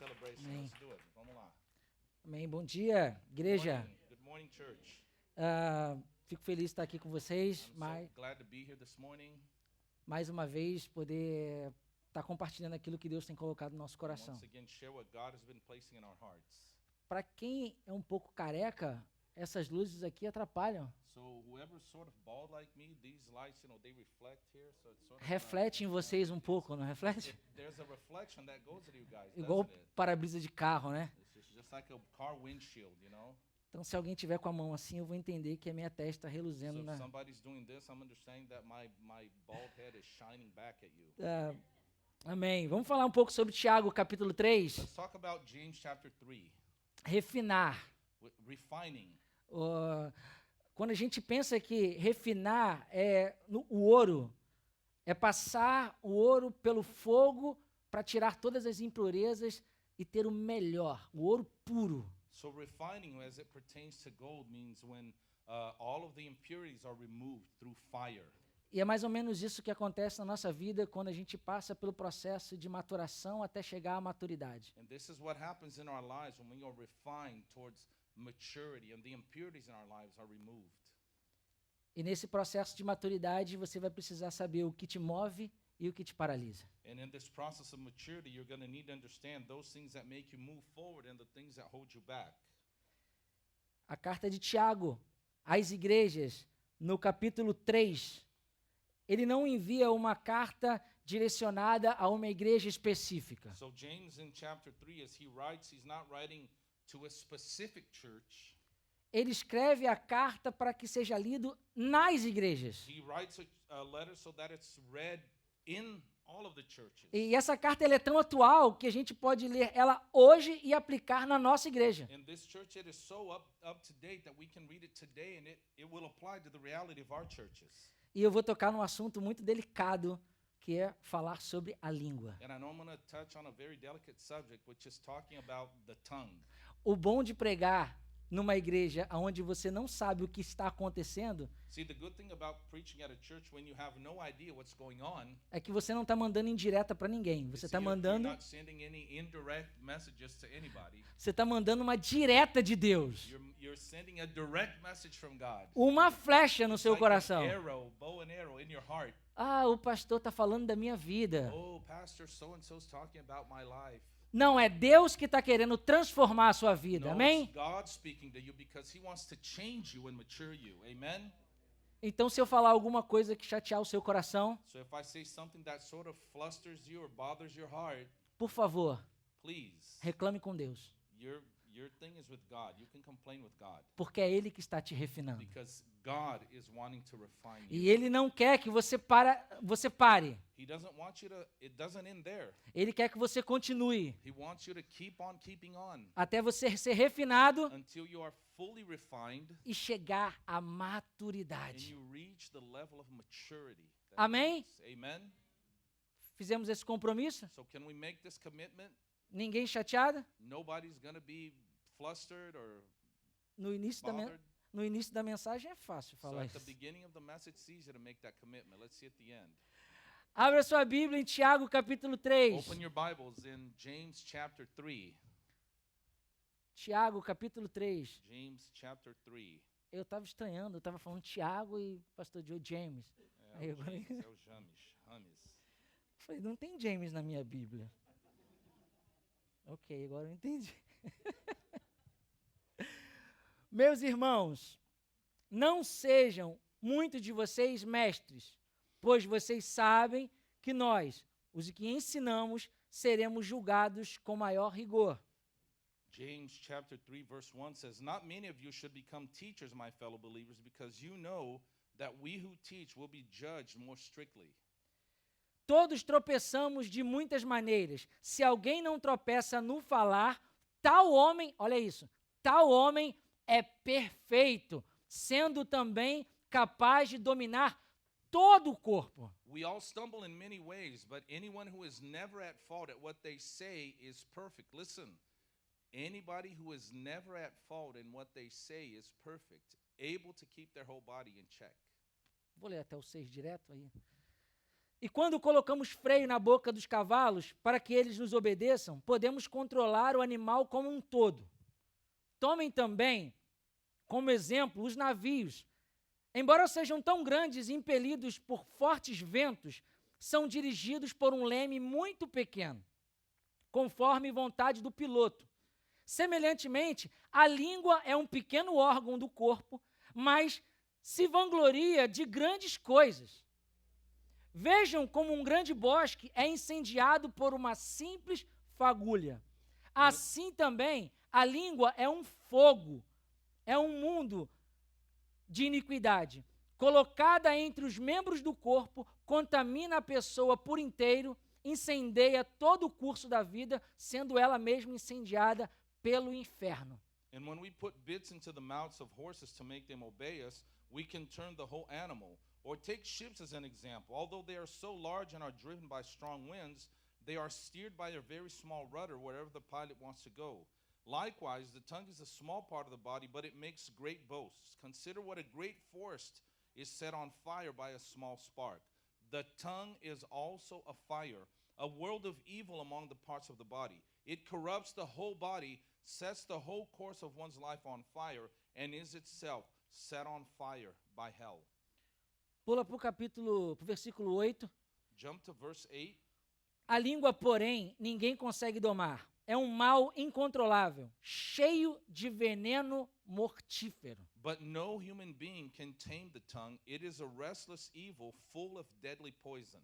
celebration. Amém. Let's do it. Vamos lá. Amém. Bom dia, igreja. Good morning, church. Fico feliz de estar aqui com vocês, I'm so glad to be here this morning. mais uma vez poder estar compartilhando aquilo que Deus tem colocado no nosso And coração. once again, share what God has been placing in our hearts. Para quem é um pouco careca, essas luzes aqui atrapalham. So whoever's sort of bald like me, these lights, they reflect here, so it's sort of Reflete em vocês um pouco, não reflete? There's a reflection that goes at you guys, Igual doesn't it? para-brisa de carro, né? It's just like a car windshield, Então, se alguém tiver com a mão assim, eu vou entender que a minha testa está So reluzendo if na... somebody's doing this, I'm understanding that my bald head is shining back at you. Amém. Vamos falar um pouco sobre Tiago, capítulo 3. Let's talk about James chapter 3, Refinar. refining. Quando a gente pensa que refinar o ouro, é passar o ouro pelo fogo para tirar todas as impurezas e ter o melhor, o ouro puro. So refining, as it pertains to gold, means when all of the impurities are removed through fire. E é mais ou menos isso que acontece na nossa vida quando a gente passa pelo processo de maturação até chegar à maturidade. And this is what happens in our lives when we are refined towards maturity and the impurities in our lives are removed. E nesse processo de maturidade, você vai precisar saber o que te move e o que te paralisa. And in this process of maturity, you're going to need to understand those things that make you move forward and the things that hold you back. A carta de Tiago às igrejas, no capítulo 3, ele não envia uma carta direcionada a uma igreja específica. So James in chapter 3, as he writes, he's not writing to a specific church. Ele escreve a carta para que seja lido nas igrejas. He writes a letter so that it's read in all of the churches. E essa carta ela é tão atual que a gente pode ler ela hoje e aplicar na nossa igreja. In this church, it is so up to date that we can read it today and it will apply to the reality of our churches. E eu vou tocar num assunto muito delicado, que é falar sobre a língua. And I know I'm going to touch on a very delicate subject, which is talking about the tongue. O bom de pregar numa igreja onde você não sabe o que está acontecendo See, the good thing about preaching at a church when you have no idea what's going on é que você não está mandando indireta para ninguém. Você is está you're mandando, not sending any indirect messages to anybody. você está mandando uma direta de Deus, You're sending a direct message from God. uma flecha no seu Like coração. an arrow, bow and arrow in your heart. Ah, o pastor está falando da minha vida. Oh, Pastor so-and-so's talking about my life. Não, é Deus que está querendo transformar a sua vida. No, Amém? it's God speaking to you because He wants to change you and mature you. Amen? Então, se eu falar alguma coisa que chatear o seu coração, So if I say something that sort of flusters you or bothers your heart, por favor, please, reclame com Deus, your thing is with God. You can complain with God porque é Ele que está te refinando. because God is wanting to refine you. E Ele não quer que você pare. He doesn't want you to, it doesn't end there. Ele quer que você continue He wants you to keep on keeping on até você ser refinado until you are fully refined e chegar à and maturidade. you reach the level of maturity. that Amém? is. Amen? Fizemos esse compromisso? So can we make this commitment? Ninguém chateado? Nobody's going to be flustered or No início da, bothered. no início da mensagem é fácil So falar at the isso. beginning of the message, it's easy to make that commitment. Let's see at the end. Abra sua Bíblia em Tiago, capítulo 3. Open your Bibles in James chapter 3. Tiago, capítulo 3. James chapter 3. Eu estava estranhando, eu estava falando Tiago e pastor Joe James. Aí agora- James, é o James. Eu falei, não tem James na minha Bíblia. Ok, agora eu entendi. Meus irmãos, não sejam muitos de vocês mestres, pois vocês sabem que nós, os que ensinamos, seremos julgados com maior rigor. James chapter 3 verse 1 says, "Not many of you should become teachers, my fellow believers, because you know that we who teach will be judged more strictly." Todos tropeçamos de muitas maneiras. Se alguém não tropeça no falar, tal homem, olha isso, tal homem é perfeito, sendo também capaz de dominar todo o corpo. We all stumble in many ways, but anyone who is never at fault at what they say is perfect. Listen, anybody who is never at fault in what they say is perfect, able to keep their whole body in check. Vou ler até o 6 direto aí. E quando colocamos freio na boca dos cavalos para que eles nos obedeçam, podemos controlar o animal como um todo. Tomem também como exemplo os navios. Embora sejam tão grandes e impelidos por fortes ventos, são dirigidos por um leme muito pequeno, conforme vontade do piloto. Semelhantemente, a língua é um pequeno órgão do corpo, mas se vangloria de grandes coisas. Vejam como um grande bosque é incendiado por uma simples fagulha. Assim também, a língua é um fogo, é um mundo de iniquidade. Colocada entre os membros do corpo, contamina a pessoa por inteiro, incendeia todo o curso da vida, sendo ela mesma incendiada pelo inferno. And when we put bits into the mouths of horses to make them obey us, we can turn the whole animal. Or take ships as an example. Although they are so large and are driven by strong winds, they are steered by a very small rudder wherever the pilot wants to go. Likewise, the tongue is a small part of the body, but it makes great boasts. Consider what a great forest is set on fire by a small spark. The tongue is also a fire, a world of evil among the parts of the body. It corrupts the whole body, sets the whole course of one's life on fire, and is itself set on fire by hell. Pula para o versículo 8. Jump to verse 8. A língua, porém, ninguém consegue domar. É um mal incontrolável, cheio de veneno mortífero. But no human being can tame the tongue. It is a restless evil full of deadly poison.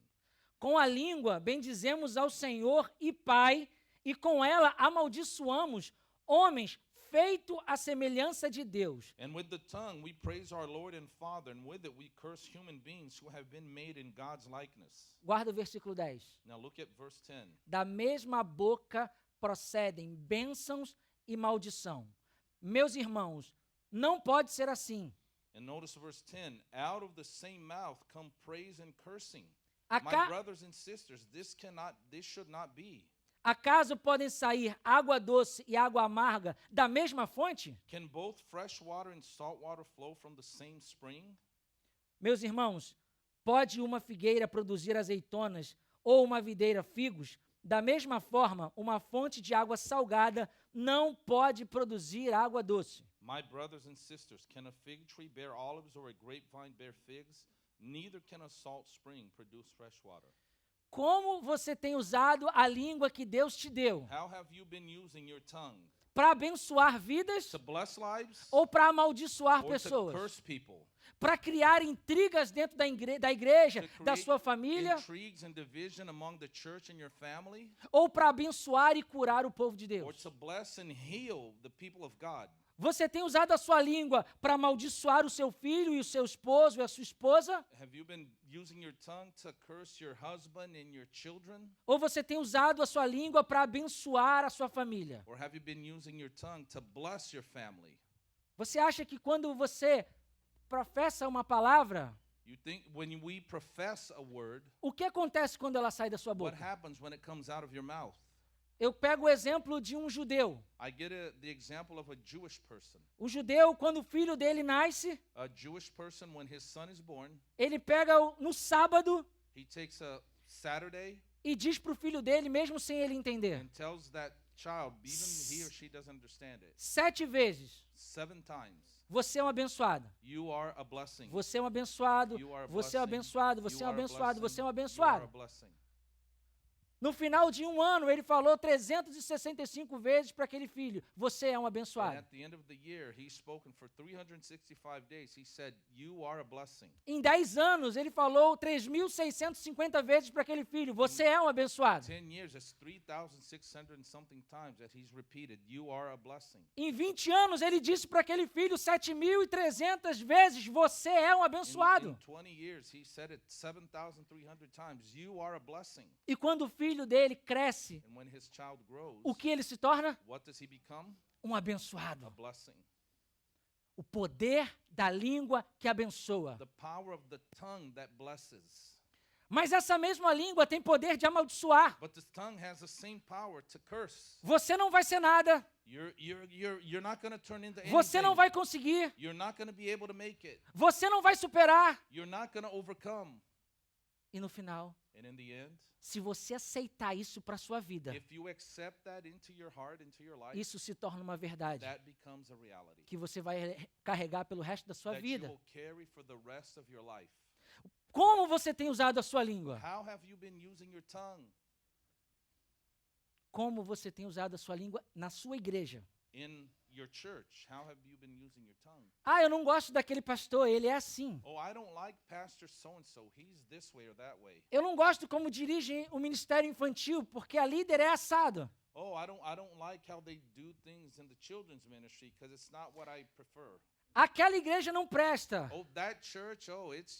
Com a língua bendizemos ao Senhor e Pai, e com ela amaldiçoamos homens feito à semelhança de Deus. And with the tongue we praise our Lord and Father, and with it we curse human beings who have been made in God's likeness. Guarda o versículo 10. Now look at verse 10. Da mesma boca procedem bênçãos e maldição. Meus irmãos, não pode ser assim. And notice verse 10. Out of the same mouth come praise and cursing. Aca- My brothers and sisters, this should not be. Acaso podem sair água doce e água amarga da mesma fonte? Can both fresh water and salt water flow from the same spring? Meus irmãos, pode uma figueira produzir azeitonas ou uma videira figos? Da mesma forma, uma fonte de água salgada não pode produzir água doce. My brothers and sisters, can a fig tree bear olives or a grapevine bear figs? Neither can a salt spring produce fresh water. Como você tem usado a língua que Deus te deu? How have you been using your tongue? Para abençoar vidas To bless lives ou para amaldiçoar or to pessoas? curse people? Para criar intrigas dentro da igreja, To da create sua família, intrigues and division among the church and your family? ou para abençoar e curar o povo de Or Deus? to bless and heal the people of God? Você tem usado a sua língua para amaldiçoar o seu filho e o seu esposo e a sua esposa? Have you been using your tongue to curse your husband and your children? Ou você tem usado a sua língua para abençoar a sua família? Or have you been using your tongue to bless your family? Você acha que quando você professa uma palavra, You think when we profess a word, o que acontece quando ela sai da sua what boca? happens when it comes out of your mouth? Eu pego o exemplo de um judeu. I get the example of a Jewish person. O judeu, quando o filho dele nasce, A Jewish person, when his son is born, ele pega no sábado he takes a Saturday e diz para o filho dele, mesmo sem ele entender, and tells that child, even he or she doesn't understand it, 7 vezes, 7 times, você é um abençoado. you are a blessing. Você é um abençoado, You are a você é um blessing. abençoado, você é You um are a abençoado, você é um blessing. You are a abençoado. blessing. No final de um ano, ele falou 365 vezes para aquele filho, você é um And abençoado. at the end of the year, he's spoken for 365 days. He said, you are a blessing. Em 10 anos, ele falou 3.650 vezes para aquele filho, você é um abençoado. 10 years, that's 3,600 and something times that he's repeated, you are a blessing. Em 20 anos, ele disse para aquele filho 7.300 vezes, você é um In abençoado. 20 years, he said it 7,300 times, you are a blessing. E quando o filho dele cresce, And when his child grows, o que ele se torna? what does he become? Um A abençoado. blessing. O poder da língua que abençoa. The power of the tongue that blesses. Mas essa mesma língua tem poder de amaldiçoar. But the tongue has the same power to curse. Você não vai ser nada. You're not going to turn into anything. Você não vai conseguir. You're not going to be able to make it. Você não vai superar. You're not going to overcome. E no final, And in the end, se você aceitar isso para a sua vida, if you accept that into your heart, into your life, isso se torna uma verdade that becomes a reality que você vai carregar pelo resto da sua that you vida. will carry for the rest of your life. Como você tem usado a sua língua? How have you been using your tongue Como você tem usado a sua língua na sua igreja? in your church? How have you been using your tongue? Ah, eu não gosto daquele pastor, ele é assim. Oh, I don't like Pastor so-and-so. He's this way or that way. Eu não gosto como dirige o ministério infantil, porque a líder é assado. Oh, I don't like how they do things in the children's ministry because it's not what I prefer. Aquela igreja não presta. Oh, that church, oh, it's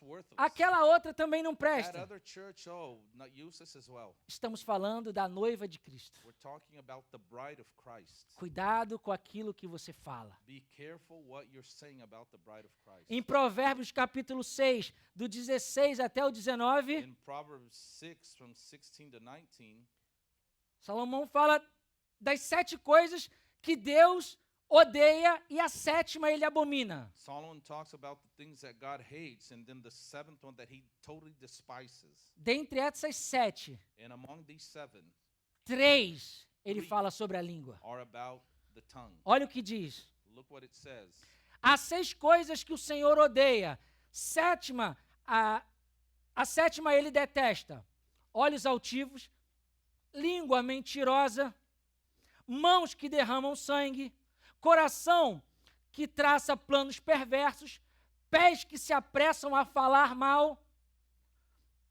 worthless. Aquela outra também não That presta. other church, oh, not useless as well. Estamos falando da noiva de Cristo. We're talking about the bride of Christ. Cuidado com aquilo que você fala. Be careful what you're saying about the bride of Christ. Em Provérbios capítulo 6, do 16 até o 19, In Proverbs 6 from 16 to 19, Salomão fala das 7 coisas que Deus odeia e a 7ª ele abomina. Solomon talks about the things that God hates and then the 7th one that he totally despises. Dentre essas 7, And among these 7 3 ele fala sobre a língua. are about the tongue. Olha o que diz. Look what it says. Há 6 coisas que o Senhor odeia. 7ª, a 7ª ele detesta. Olhos altivos, língua mentirosa, mãos que derramam sangue, coração que traça planos perversos, pés que se apressam a falar mal,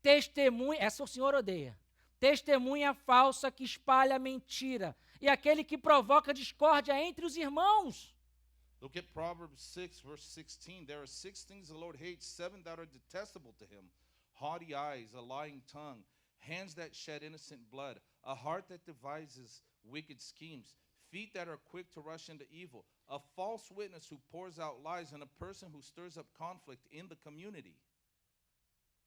testemunha, essa o Senhor odeia, testemunha falsa que espalha mentira, e aquele que provoca discórdia entre os irmãos. Look at Proverbs 6, verse 16. There are 6 things the Lord hates, 7 that are detestable to him: haughty eyes, a lying tongue, hands that shed innocent blood, a heart that devises wicked schemes, feet that are quick to rush into evil, a false witness who pours out lies, and a person who stirs up conflict in the community.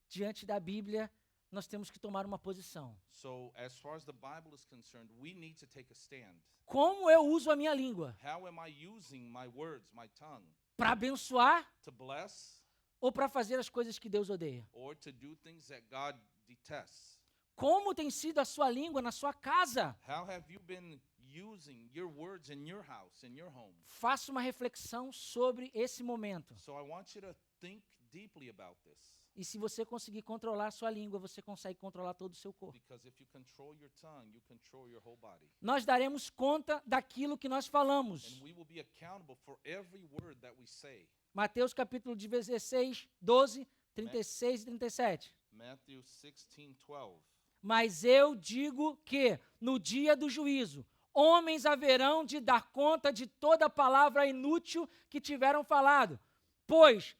Diante da Bíblia, nós temos que tomar uma posição. So, as far as the Bible is concerned, we need to take a stand. Como eu uso a minha língua? How am I using my words, my tongue, Para abençoar to bless ou para fazer as coisas que Deus odeia? or to do things that God detests? Como tem sido a sua língua na sua casa? How have you been using your words in your house, in your home? Faça uma reflexão sobre esse momento. So I want you to think deeply about this. E se você conseguir controlar a sua língua, você consegue controlar todo o seu corpo. Because if you control your tongue, you control your whole body. Nós daremos conta daquilo que nós falamos. And we will be accountable for every word that we say. Mateus capítulo 16, 12, 36 e 37. Matthew 16:12. Mas eu digo que, no dia do juízo, homens haverão de dar conta de toda palavra inútil que tiveram falado, pois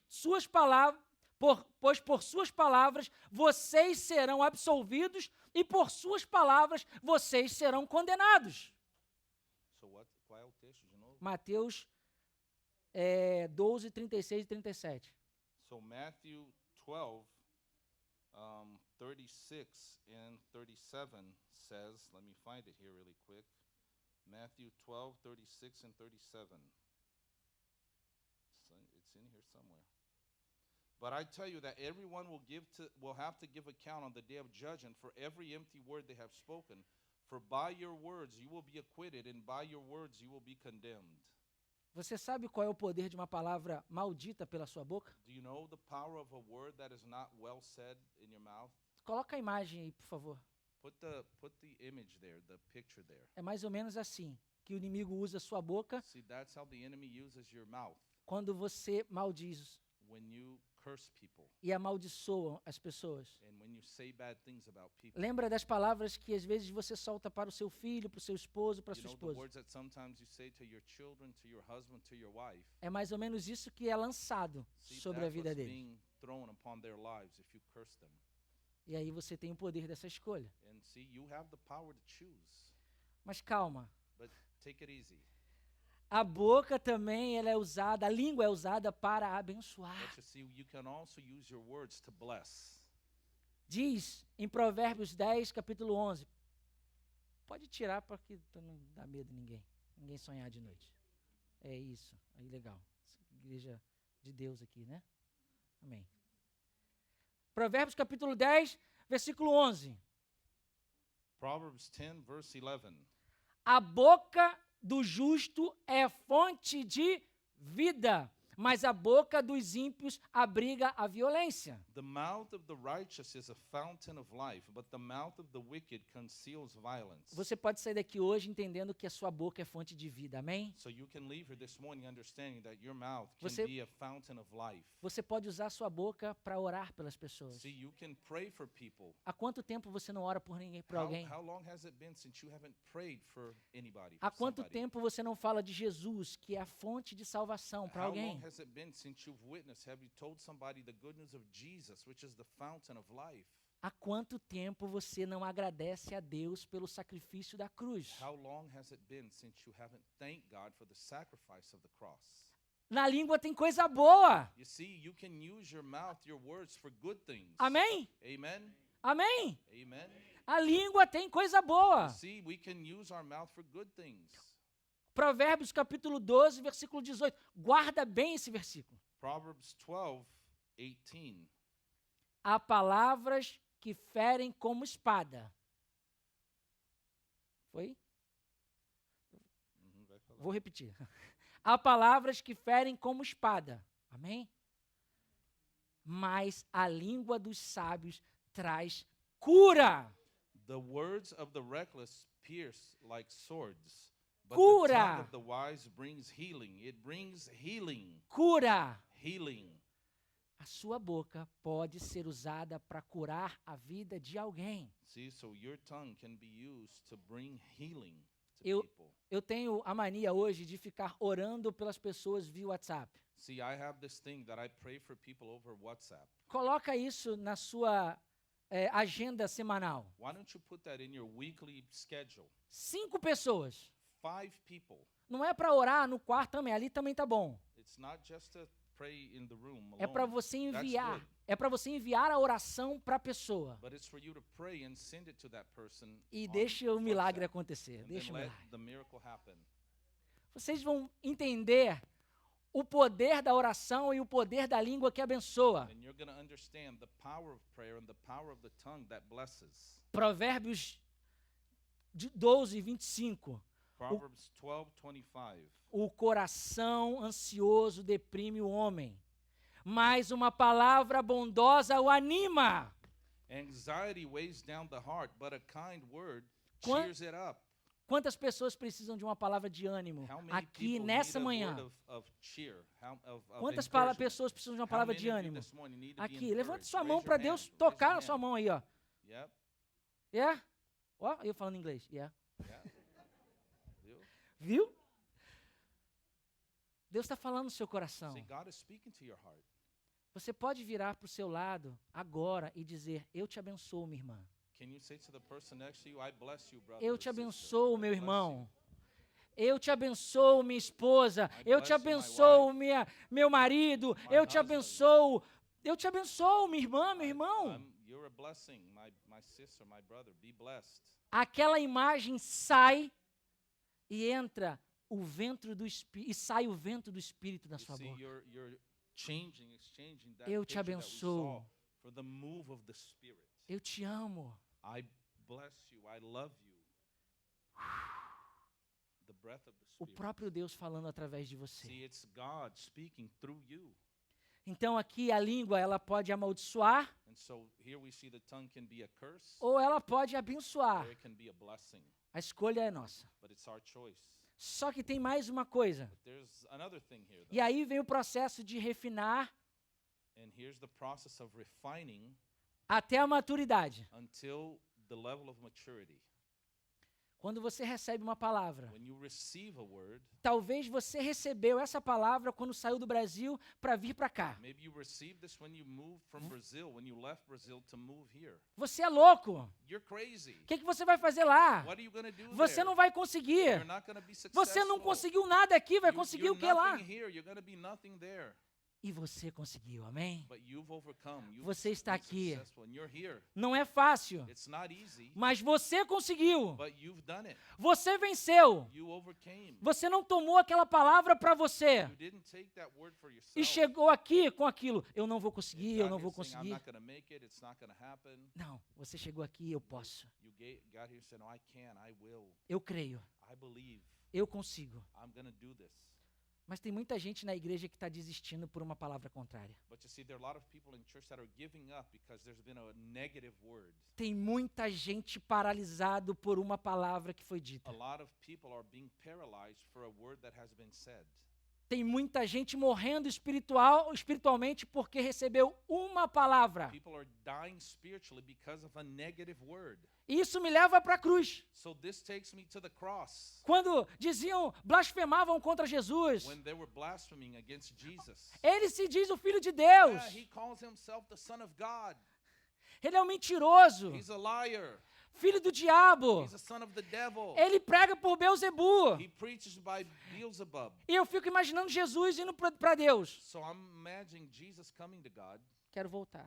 por suas palavras vocês serão absolvidos e por suas palavras vocês serão condenados. So qual é o texto de novo? Mateus 12, 36 e 37. So Matthew 12, 36 and 37 says, let me find it here really quick. Matthew 12, 36 and 37. It's in here somewhere. But I tell you that everyone will have to give account on the day of judgment for every empty word they have spoken. For by your words you will be acquitted, and by your words you will be condemned. Você sabe qual é o poder de uma palavra maldita pela sua boca? Do you know the power of a word that is not well said in your mouth? Coloca a imagem aí, por favor. Put the image there, the picture there. É mais ou menos assim que o inimigo usa a sua boca See, that's how the enemy uses your mouth quando você maldiz when you curse people e amaldiçoa as pessoas. and when you say bad things about people. Lembra das palavras que às vezes você solta para o seu filho, para o seu esposo, para a You sua know the esposa. words that sometimes you say to your children, to your husband, to your wife. É mais ou menos isso que é lançado See, sobre a that's vida what's deles. being thrown upon their lives if you curse them. E aí você tem o poder dessa escolha. And see, you have the power to choose, Mas calma, but take it easy. a boca também ela é usada, a língua é usada para abençoar. But you see, you can also use your words to bless. Diz em Provérbios 10, capítulo 11. Pode tirar para que não dá medo ninguém sonhar de noite. É isso, aí legal. Igreja de Deus aqui, né? Amém. Provérbios capítulo 10, versículo 11. Proverbs 10, verse 11. A boca do justo é fonte de vida, mas a boca dos ímpios abriga a violência. The mouth of the righteous is a fountain of life, but the mouth of the wicked conceals violence. Você pode sair daqui hoje entendendo que a sua boca é fonte de vida, amém? So you can leave here this morning understanding that your mouth can Você- be a fountain of life. Você pode usar a sua boca para orar pelas pessoas. See, you can pray for people. Há quanto tempo você não ora por ninguém, por alguém? How long has it been since you haven't prayed for anybody? Há For quanto somebody? tempo você não fala de Jesus, que é a fonte de salvação para How alguém? long has it been since you've witnessed? Have you told somebody the good news of Jesus, which is the fountain of life? Há quanto tempo você não agradece a Deus pelo sacrifício da cruz? How long has it been since you haven't thanked God for the sacrifice of the cross? Na língua tem coisa boa. You see, you can use your mouth, your words for good things. Amém? Amen. Amém? Amen. A língua tem coisa boa. You see, we can use our mouth for good things. Provérbios capítulo 12, versículo 18. Guarda bem esse versículo. Proverbs 12, 18. Há palavras que ferem como espada. Foi? Vai falar. Vou repetir. Há palavras que ferem como espada. Amém? Mas a língua dos sábios traz cura. The words of the reckless pierce like swords, but the Cura. tongue of the wise brings healing. It brings healing. Cura. Healing. A sua boca pode ser usada para curar a vida de alguém. See, so your tongue can be used to bring healing to Eu- people. Eu tenho a mania hoje de ficar orando pelas pessoas via WhatsApp. See, I have this thing that I pray for people over WhatsApp. Coloca isso na sua agenda semanal. Why don't you put that in your weekly schedule? 5 pessoas. 5 people. Não é para orar no quarto também, ali também tá bom. It's not just to pray in the room É para alone, você That's enviar. good. É para você enviar a oração para a pessoa. but it's for you to pray and send it to that person E on deixa o milagre WhatsApp, acontecer. and Deixa then o let milagre. the miracle happen. Vocês vão entender o poder da oração e o poder da língua que abençoa. And you're going to understand the power of prayer and the power of the tongue that blesses. Provérbios 12, 25. Proverbs 12:25. O coração ansioso deprime o homem, mas uma palavra bondosa o anima. Anxiety weighs down the heart, but a kind word Quan- cheers it up. Quantas pessoas precisam de uma palavra de ânimo How many aqui people nessa need a manhã? word of cheer? Quantas Encouragement? pessoas precisam de uma How palavra many de of you ânimo? this morning need to be Aqui, levante encouraged? sua Raise mão your para hand. Deus Raise tocar your na sua hand. mão aí, ó. Yep. Yeah? Ó, eu falando inglês. Yeah. Yeah. Viu? Viu? Deus está falando no seu coração. See, God is speaking to your heart. Você pode virar para o seu lado agora e dizer: eu te abençoo, minha irmã. Can you say to the person next to you, I bless you, brother Eu or te sister. abençoo, I meu bless irmão. you. Eu te abençoo, minha esposa. I Eu te bless you, my abençoo, meu marido. My Eu te husband. abençoo. Eu te abençoo, minha irmã, meu irmão. You're a blessing, my sister, my brother. Be blessed. Aquela imagem sai e entra o vento do Espírito, e sai o vento do Espírito da You sua see, boca. you're exchanging that Eu te picture that we abençoo. saw for the move of the Spirit. Eu te amo. I bless you. I love you. The breath of the O Spirit. próprio Deus falando através de você. See, it's God speaking through you. Então aqui a língua, ela pode amaldiçoar And so here we see the tongue can be a curse ou ela pode abençoar. or it can be a blessing. A escolha é nossa. But it's our choice. Só que tem mais uma coisa. But there's another thing here, though. E aí vem o processo de refinar And here's the process of refining até a maturidade. until the level of maturity. Quando você recebe uma palavra, When you receive a word, talvez você recebeu essa palavra quando saiu do Brasil para vir para cá. maybe you received this when you moved from Brazil, when you left Brazil to move here. Você é louco. You're crazy. O que você vai fazer lá? What are you going to do Você there? não vai conseguir. You're not going to be successful. Você não conseguiu nada aqui, vai You- conseguir you're o que lá? nothing here. You're going to be nothing there. E você conseguiu, amém? But you've overcome. You've Você está been aqui. successful, and you're here. Não é fácil, It's not easy, mas você conseguiu. but you've done it. Você venceu. You overcame. Você não tomou aquela palavra para você You didn't take that word for yourself. e chegou aqui com aquilo. Eu não vou conseguir, eu Got não here vou saying, I'm conseguir. not gonna make it. It's not gonna happen. Não, você chegou aqui, eu posso. You got here and said, "No, I can. I will. Eu creio. I believe. Eu consigo. I'm gonna do this." Mas tem muita gente na igreja que está desistindo por uma palavra contrária. But you see, there are a lot of people in church that are giving up because there's been a negative word. Tem muita gente paralisado por uma palavra que foi dita. A lot of people are being paralyzed for a word that has been said. Tem muita gente morrendo espiritualmente porque recebeu uma palavra. People are dying spiritually because of a negative word. Isso me leva para a cruz. So this takes me to the cross. Quando diziam, blasfemavam contra Jesus, When they were blaspheming against Jesus. ele se diz o Filho de Deus. Yeah, he calls himself the Son of God. Ele é um mentiroso, He's a liar. filho do diabo. He's a son of the devil. Ele prega por Beelzebu. He preaches by Beelzebub. E eu fico imaginando Jesus indo para Deus. So I'm imagining Jesus coming to God, Quero voltar.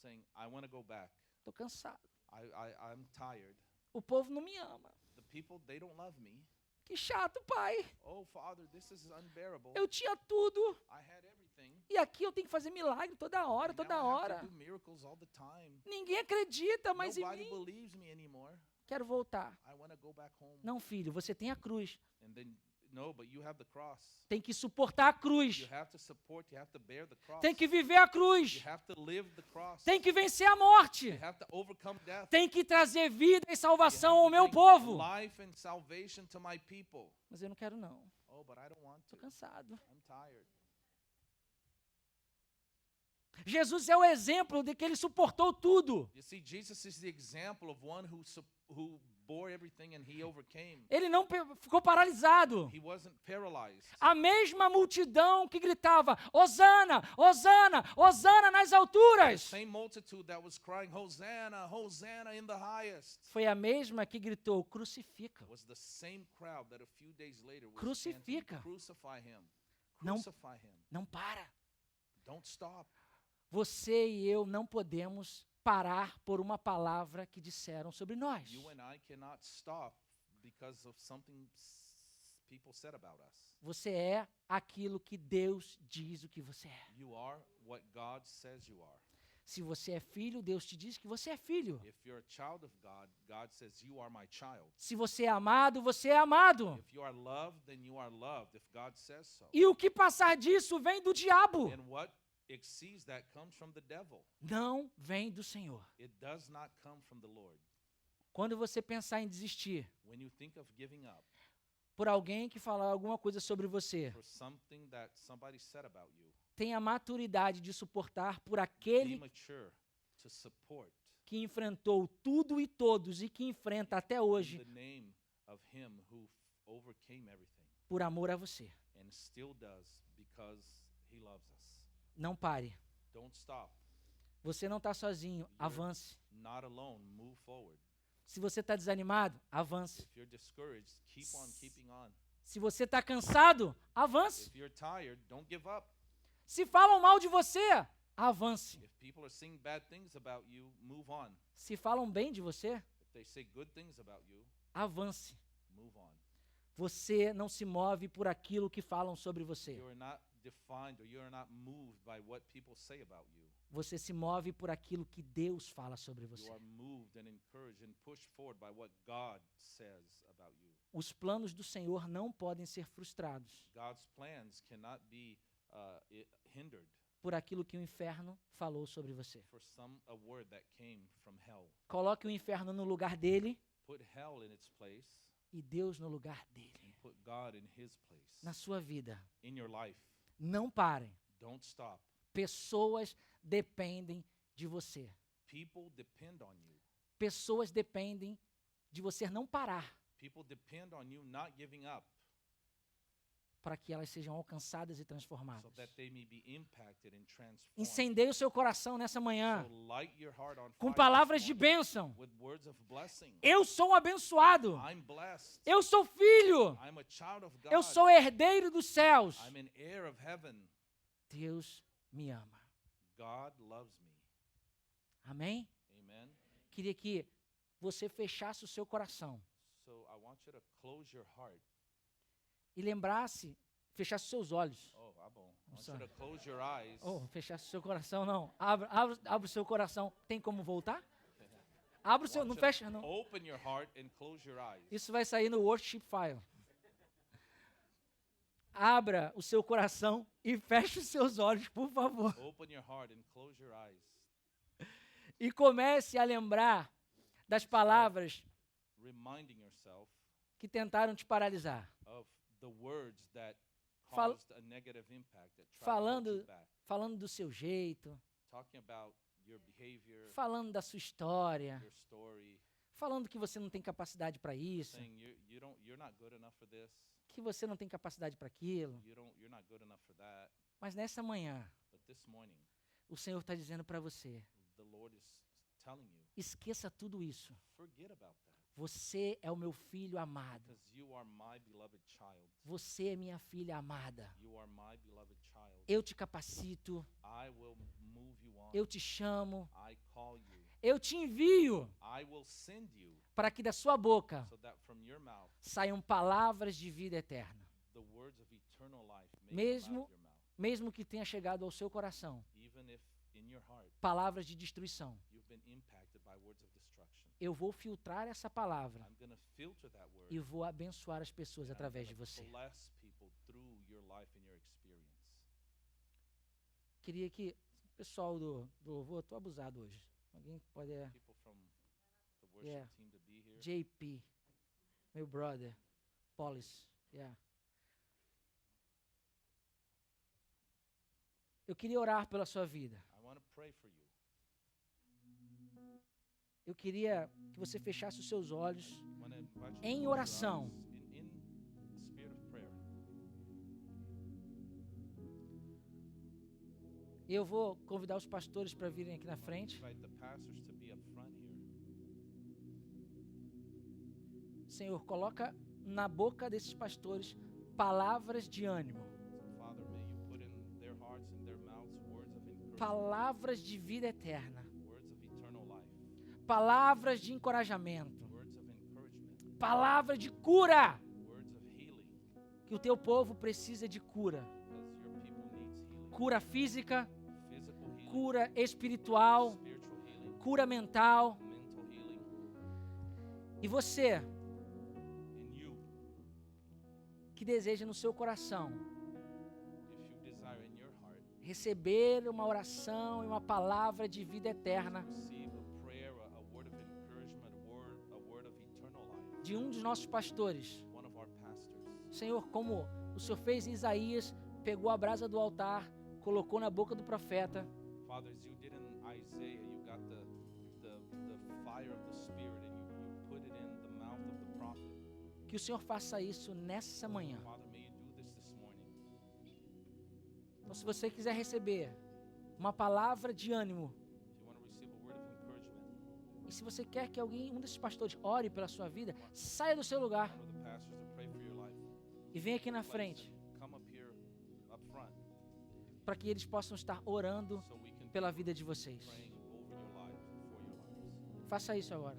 saying, "I want to go back. Estou cansado. I'm tired. O povo não me ama. The people, they don't love me. Que chato, pai. Oh, Father, this is unbearable. Eu tinha tudo. I had everything. E aqui eu tenho que fazer milagre toda hora, And now toda I have hora. to do miracles all the time. Ninguém acredita mais em Nobody mim. believes me anymore. Quero voltar. I want to go back home." Não, filho, você tem a cruz. And then, no, but you have the cross. Tem que suportar a cruz. You have to support, you have to bear the cross. Tem que viver a cruz. You have to live the cross. Tem que vencer a morte. You have to overcome death. Tem que trazer vida e You salvação have ao to meu bring povo. life and salvation to my people. Mas eu não quero, não. Oh, but I don't want Estou to. cansado. I'm tired. Jesus é o exemplo de que ele suportou tudo. You see, Jesus is the example of one who bore everything and he overcame. Ele não ficou paralisado. He wasn't paralyzed. A mesma multidão que gritava, Hosana, Hosana, Hosana nas alturas. Same multitude that was crying, "Hosanna, Hosanna in the highest." Foi a mesma que gritou, crucifica. Was the same crowd that a few days later was Crucifica. chanting, "Crucify him. Não- Crucify him. Não para. Don't stop." Você e eu não podemos parar por uma palavra que disseram sobre nós. You and I cannot stop because of something people said about us. Você é aquilo que Deus diz o que você é. You are what God says you are. Se você é filho, Deus te diz que você é filho. If you're a child of God, God says you are my child. Se você é amado, você é amado. If you are loved, then you are loved, if God says so. E o que passar disso vem do diabo, And what exceeds that comes from the devil. não vem do Senhor. It does not come from the Lord. Quando você pensar em desistir When you think of giving up por alguém que falar alguma coisa sobre você, for something that somebody said about you, tenha a maturidade de suportar por be aquele mature to support que enfrentou tudo e todos e que enfrenta até in hoje the name of him who overcame everything por amor a você. and still does because he loves us. Não pare. Don't stop. Você não está sozinho. Avance. Not alone. Move forward. Se você está desanimado, avance. If you're discouraged, keep on keeping on. Se você está cansado, avance. If you're tired, don't give up. Se falam mal de você, avance. If people are saying bad things about you, move on. Se falam bem de você, If they say good things about you, avance. move on. Você não se move por aquilo que falam sobre você. You are not defined or you are not moved by what people say about you. Você se move por aquilo que Deus fala sobre você. You are moved and encouraged and pushed forward by what God says about you. Os planos do Senhor não podem ser frustrados God's plans cannot be hindered por aquilo que o inferno falou sobre você. for a word that came from hell. Coloque o inferno no lugar dele Put hell in its place e Deus no lugar dele. and put God in his place Na sua vida, in your life. não parem. Don't stop. Pessoas dependem de você. People depend on you. Pessoas dependem de você não parar People depend on you not giving up para que elas sejam alcançadas e transformadas. so that they may be impacted and transformed. Incendeie o seu coração nessa manhã So light your heart on com fire palavras this de morning bênção. with words of blessing. Eu sou um abençoado. I'm blessed. Eu sou filho. I'm a child of God. Eu sou herdeiro dos céus. I'm an heir of heaven. Deus me ama. God loves me. Amém? Amen. Queria que você fechasse o seu coração So I want you to close your heart. e lembrasse, fechasse os seus olhos. Oh, tá bom. I want you sorry. to close your eyes. Oh, fechasse o seu coração, não. Abra o seu coração. Tem como voltar? Abra o seu, Want não you to fecha, não. Open your heart and close your eyes. Isso vai sair no worship file. Abra o seu coração e feche os seus olhos, por favor. Open your heart and close your eyes. E comece a lembrar das palavras Reminding yourself que tentaram te paralisar. of the words that Fal- caused a negative impact, that tried to hold you Falando, back. falando do seu jeito, Talking about your behavior, falando da sua história, your story, falando que você não tem capacidade para isso, saying you're not good enough for this, que você não tem capacidade para aquilo. you're not good enough for that. Mas nessa manhã, But this morning, o Senhor está dizendo para você, the Lord is telling you, esqueça tudo isso. forget about that, Você é o meu filho amado. because you are my beloved child. Você é minha filha amada. You are my beloved child. Eu te capacito, I will move you on. eu te chamo, I call you. eu te envio I will send you para que da sua boca so that from your mouth saiam palavras de vida eterna. the words of eternal life may Mesmo- come out of your mouth. Mesmo que tenha chegado ao seu coração Even if in your heart palavras de destruição, you've been impacted by words of destruction. eu vou filtrar essa palavra I'm going to filter that word. e vou abençoar as pessoas and I'm através de gonna você. bless people through your life and your experience. Queria que o pessoal do louvor, estou abusado hoje. Alguém pode. People from the worship Yeah. team to be here. JP, meu brother, Polis. Yeah. Eu queria orar pela sua vida. I want to pray for you. Eu queria que você fechasse os seus olhos I want to invite you to em close your oração. eyes in spirit of prayer. E eu vou convidar os pastores para virem aqui na frente. Invite the pastors to be up front here. Senhor, coloca na boca desses pastores palavras de ânimo, So, Father, may you put in their hearts and their mouths words of encouragement, palavras de vida eterna, words of eternal life, palavras de encorajamento, words of encouragement, palavra de cura, words of healing, que o teu povo precisa de cura. because your people needs healing. Cura física, Physical healing, cura espiritual, spiritual healing, cura mental. mental healing, E você and you, que deseja no seu coração if you desire in your heart receber uma oração e uma palavra de vida eterna receive a prayer, a word of encouragement, a word of eternal life, de um dos nossos pastores, one of our pastors. Senhor, como o Senhor fez em Isaías, pegou a brasa do altar, colocou na boca do profeta, Father, as you did in Isaiah, you got the fire of the Spirit and you put it in the mouth of the prophet. que o Senhor faça isso nessa manhã. Father, may you do this morning. Então, se você quiser receber uma palavra de ânimo, If you want to receive a word of encouragement, e se você quer que um desses pastores ore pela sua vida, saia do seu lugar one of the pastors to pray for your life. e venha aqui na Please frente, come up here, up front, para que eles possam estar orando so we can pela vida de vocês. praying over your lives and for your lives. Faça isso agora.